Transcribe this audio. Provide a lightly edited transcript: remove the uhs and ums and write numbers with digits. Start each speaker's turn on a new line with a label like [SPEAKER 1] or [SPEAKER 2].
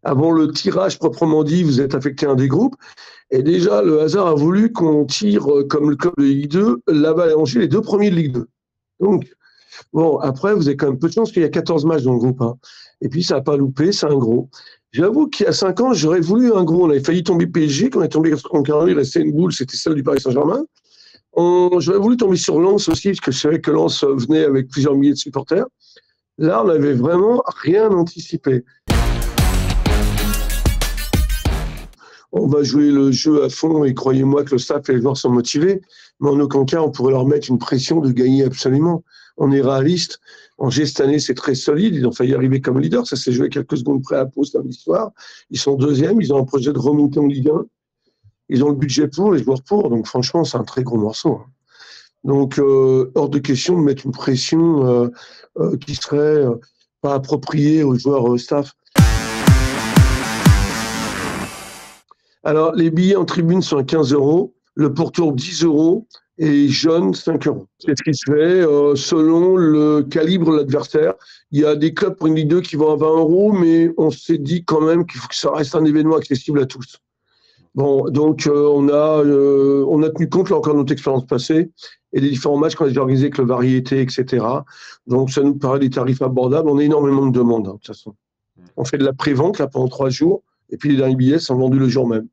[SPEAKER 1] avant le tirage proprement dit, vous êtes affecté à un des groupes. Et déjà, le hasard a voulu qu'on tire, comme le club de Ligue 2, Laval et Angers, les deux premiers de Ligue 2. Donc, bon, après, vous avez quand même peu de chance qu'il y a 14 matchs dans le groupe 1. Et puis, ça n'a pas loupé, c'est un gros. J'avoue qu'il y a 5 ans, j'aurais voulu un gros. On avait failli tomber PSG. Quand on est tombé contre Carole, il restait une boule, c'était celle du Paris Saint-Germain. J'aurais voulu tomber sur Lens aussi, parce que je savais que Lens venait avec plusieurs milliers de supporters. Là, on n'avait vraiment rien anticipé. On va jouer le jeu à fond et croyez-moi que le staff et les joueurs sont motivés, mais en aucun cas, on pourrait leur mettre une pression de gagner absolument. On est réaliste. Angers, cette année, c'est très solide. Ils ont failli arriver comme leader. Ça s'est joué quelques secondes près à Pau dans l'histoire. Ils sont deuxièmes. Ils ont un projet de remonter en Ligue 1. Ils ont le budget pour, les joueurs pour. Donc, franchement, c'est un très gros morceau. Donc, hors de question de mettre une pression qui serait pas appropriée aux joueurs staff. Alors, les billets en tribune sont à 15 €, le pourtour 10 € et jaune 5 €. C'est ce qui se fait selon le calibre de l'adversaire. Il y a des clubs pour une Ligue 2 qui vont à 20 €, mais on s'est dit quand même qu'il faut que ça reste un événement accessible à tous. Bon, donc on a tenu compte là encore de notre expérience passée et des différents matchs qu'on a déjà organisés avec le variété, etc. Donc ça nous paraît des tarifs abordables. On a énormément de demandes, de toute façon. On fait de la pré-vente là pendant 3 jours et puis les derniers billets sont vendus le jour même.